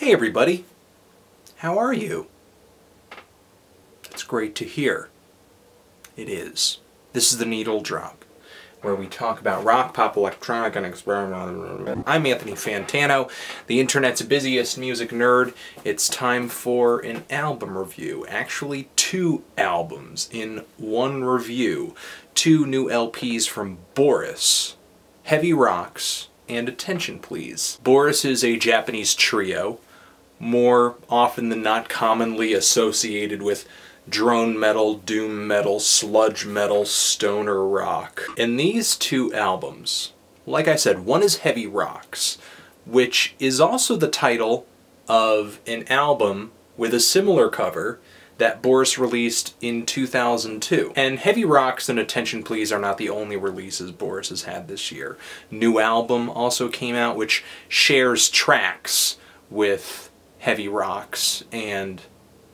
Hey everybody, how are you? It's great to hear. It is. This is the Needle Drop, where we talk about rock, pop, electronic, and experimental. I'm Anthony Fantano, the internet's busiest music nerd. It's time for an album review. Actually, 2 albums in one review. 2 new LPs from Boris, Heavy Rocks, and Attention Please. Boris is a Japanese trio, more often than not commonly associated with drone metal, doom metal, sludge metal, stoner rock. And these 2 albums, like I said, one is Heavy Rocks, which is also the title of an album with a similar cover that Boris released in 2002. And Heavy Rocks and Attention Please are not the only releases Boris has had this year. New album also came out, which shares tracks with Heavy Rocks and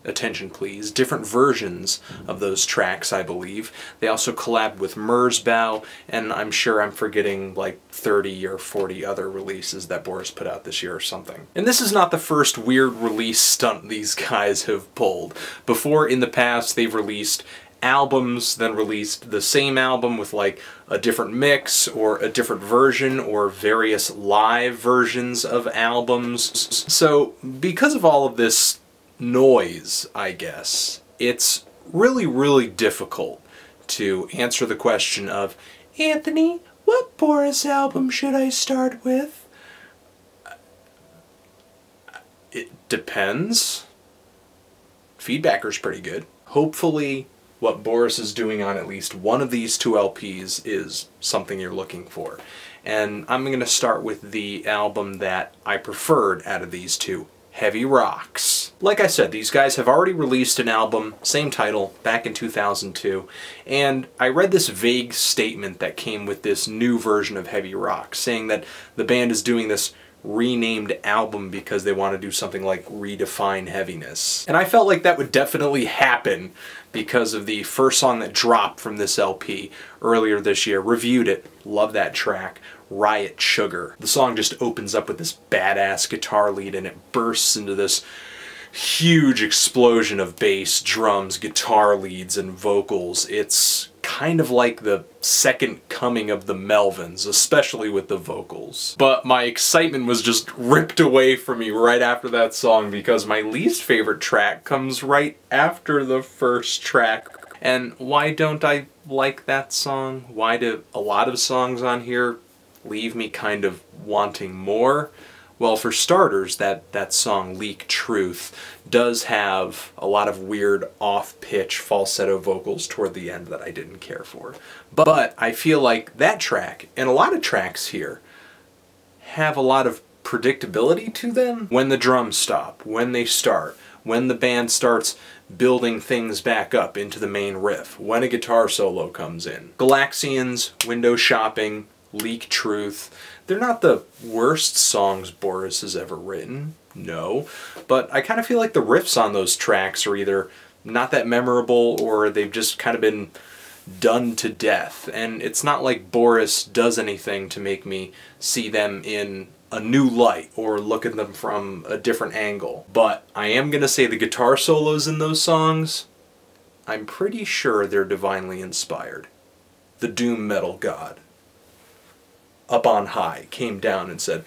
Attention Please, different versions of those tracks, I believe. They also collabed with Merzbow, and I'm sure I'm forgetting like 30 or 40 other releases that Boris put out this year or something. And this is not the first weird release stunt these guys have pulled. Before, in the past, they've released albums, then released the same album with like a different mix or a different version or various live versions of albums. So because of all of this noise, I guess, it's really difficult to answer the question of, Anthony, what Boris album should I start with? It depends. Feedbacker's pretty good. Hopefully what Boris is doing on at least one of these 2 LPs is something you're looking for. And I'm going to start with the album that I preferred out of these 2, Heavy Rocks. Like I said, these guys have already released an album, same title, back in 2002, and I read this vague statement that came with this new version of Heavy Rocks, saying that the band is doing this renamed album because they want to do something like redefine heaviness. And I felt like that would definitely happen because of the first song that dropped from this LP earlier this year. Reviewed it, love that track, RIOT Sugar. The song just opens up with this badass guitar lead and it bursts into this huge explosion of bass, drums, guitar leads, and vocals. It's kind of like the second coming of the Melvins, especially with the vocals. But my excitement was just ripped away from me right after that song because my least favorite track comes right after the first track. And why don't I like that song? Why do a lot of songs on here leave me kind of wanting more? Well, for starters, that song, Leak Truth, does have a lot of weird off-pitch falsetto vocals toward the end that I didn't care for. But I feel like that track, and a lot of tracks here, have a lot of predictability to them. When the drums stop, when they start, when the band starts building things back up into the main riff, when a guitar solo comes in. Galaxians, Window Shopping, Leak Truth, they're not the worst songs Boris has ever written, no, but I kind of feel like the riffs on those tracks are either not that memorable or they've just kind of been done to death, and it's not like Boris does anything to make me see them in a new light or look at them from a different angle. But I am gonna say the guitar solos in those songs, I'm pretty sure they're divinely inspired. The doom metal god up on high came down and said,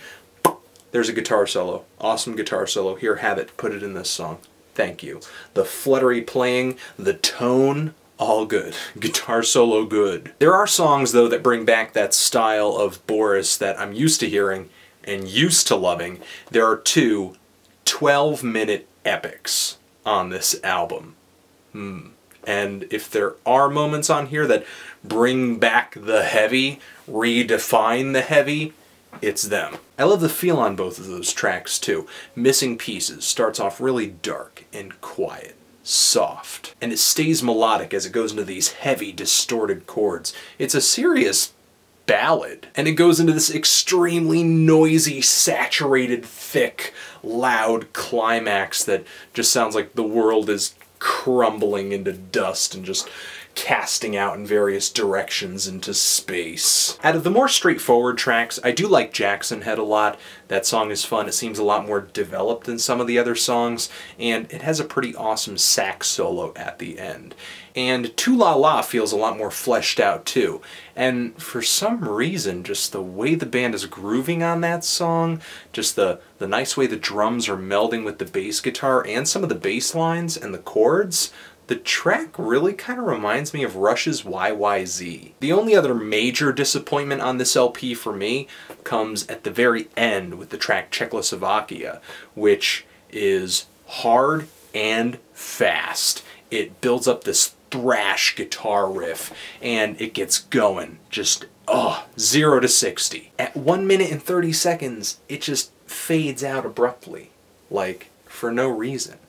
there's a guitar solo, awesome guitar solo, here, have it, put it in this song, thank you. The fluttery playing, the tone, all good. Guitar solo good. There are songs though that bring back that style of Boris that I'm used to hearing and used to loving. There are 2 12-minute epics on this album. And if there are moments on here that bring back the heavy, redefine the heavy, it's them. I love the feel on both of those tracks too. Missing Pieces starts off really dark and quiet, soft, and it stays melodic as it goes into these heavy, distorted chords. It's a serious ballad, and it goes into this extremely noisy, saturated, thick, loud climax that just sounds like the world is crumbling into dust and just casting out in various directions into space. Out of the more straightforward tracks, I do like Jackson Head a lot. That song is fun. It seems a lot more developed than some of the other songs, and it has a pretty awesome sax solo at the end. And Too La La feels a lot more fleshed out too. And for some reason, just the way the band is grooving on that song, just the nice way the drums are melding with the bass guitar and some of the bass lines and the chords, the track really kind of reminds me of Rush's YYZ. The only other major disappointment on this LP for me comes at the very end with the track Czechoslovakia, which is hard and fast. It builds up this thrash guitar riff and it gets going, just 0 to 60. At 1 minute and 30 seconds, it just fades out abruptly, like for no reason.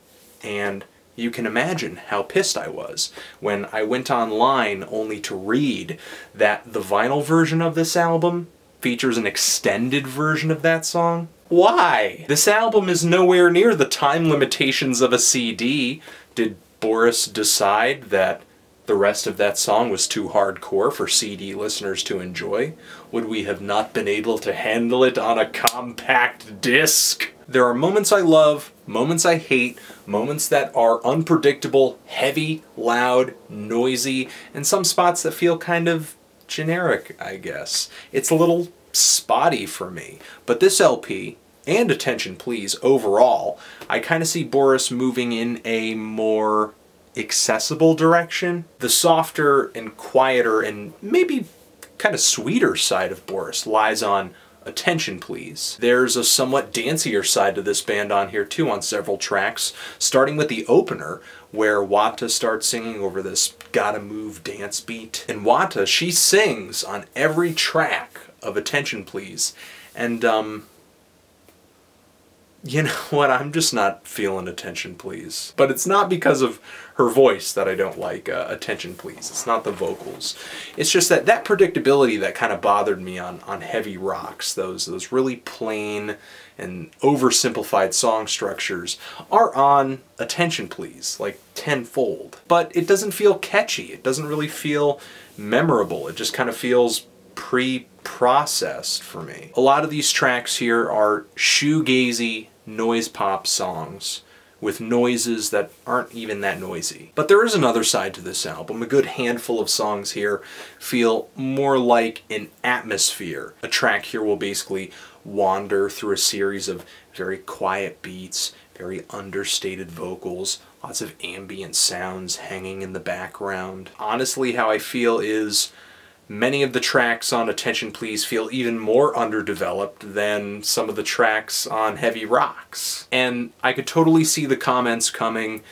And you can imagine how pissed I was when I went online only to read that the vinyl version of this album features an extended version of that song. Why? This album is nowhere near the time limitations of a CD. Did Boris decide that the rest of that song was too hardcore for CD listeners to enjoy? Would we have not been able to handle it on a compact disc? There are moments I love, moments I hate, moments that are unpredictable, heavy, loud, noisy, and some spots that feel kind of generic, I guess. It's a little spotty for me. But this LP, and Attention Please overall, I kind of see Boris moving in a more accessible direction. The softer and quieter and maybe kind of sweeter side of Boris lies on Attention Please. There's a somewhat dancier side to this band on here too on several tracks, starting with the opener where Wata starts singing over this Gotta Move dance beat. And Wata, she sings on every track of Attention Please, and you know what, I'm just not feeling Attention Please. But it's not because of her voice that I don't like Attention Please. It's not the vocals. It's just that predictability that kind of bothered me on Heavy Rocks. Those really plain and oversimplified song structures are on Attention Please, like tenfold. But it doesn't feel catchy. It doesn't really feel memorable. It just kind of feels pre-processed for me. A lot of these tracks here are shoegazy noise pop songs with noises that aren't even that noisy. But there is another side to this album. A good handful of songs here feel more like an atmosphere. A track here will basically wander through a series of very quiet beats, very understated vocals, lots of ambient sounds hanging in the background. Honestly, how I feel is many of the tracks on Attention Please feel even more underdeveloped than some of the tracks on Heavy Rocks. And I could totally see the comments coming,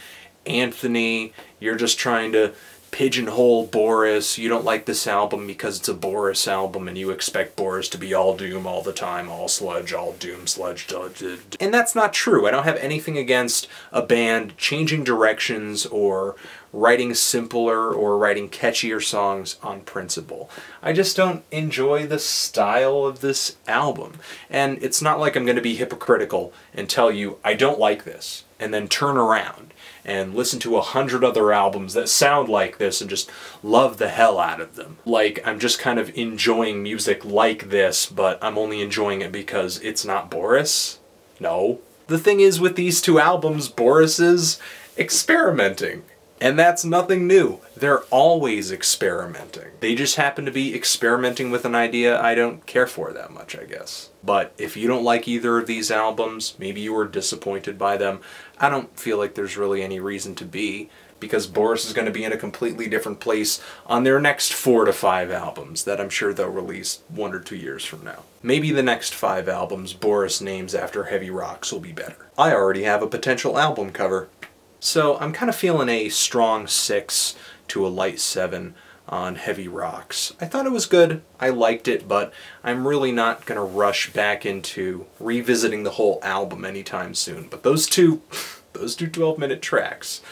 Anthony, you're just trying to pigeonhole Boris, you don't like this album because it's a Boris album and you expect Boris to be all doom all the time, all sludge, all doom, sludge, and that's not true. I don't have anything against a band changing directions or writing simpler or writing catchier songs on principle. I just don't enjoy the style of this album. And it's not like I'm going to be hypocritical and tell you I don't like this and then turn around and listen to 100 other albums that sound like this and just love the hell out of them. Like I'm just kind of enjoying music like this, but I'm only enjoying it because it's not Boris. No. The thing is, with these two albums, Boris is experimenting. And that's nothing new. They're always experimenting. They just happen to be experimenting with an idea I don't care for that much, I guess. But if you don't like either of these albums, maybe you were disappointed by them, I don't feel like there's really any reason to be, because Boris is going to be in a completely different place on their next 4 to 5 albums that I'm sure they'll release 1 or 2 years from now. Maybe the next 5 albums Boris names after Heavy Rocks will be better. I already have a potential album cover. So I'm kind of feeling a strong 6 to a light 7 on Heavy Rocks. I thought it was good, I liked it, but I'm really not going to rush back into revisiting the whole album anytime soon. But those two 12-minute tracks.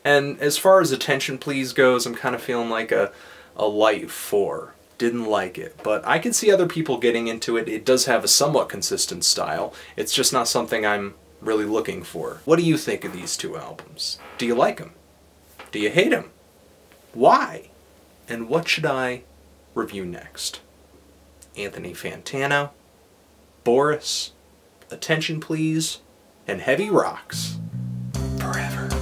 And as far as Attention Please goes, I'm kind of feeling like a light 4. Didn't like it, but I can see other people getting into it. It does have a somewhat consistent style. It's just not something I'm really looking for. What do you think of these two albums? Do you like them? Do you hate them? Why? And what should I review next? Anthony Fantano, Boris, Attention Please, and Heavy Rocks Forever.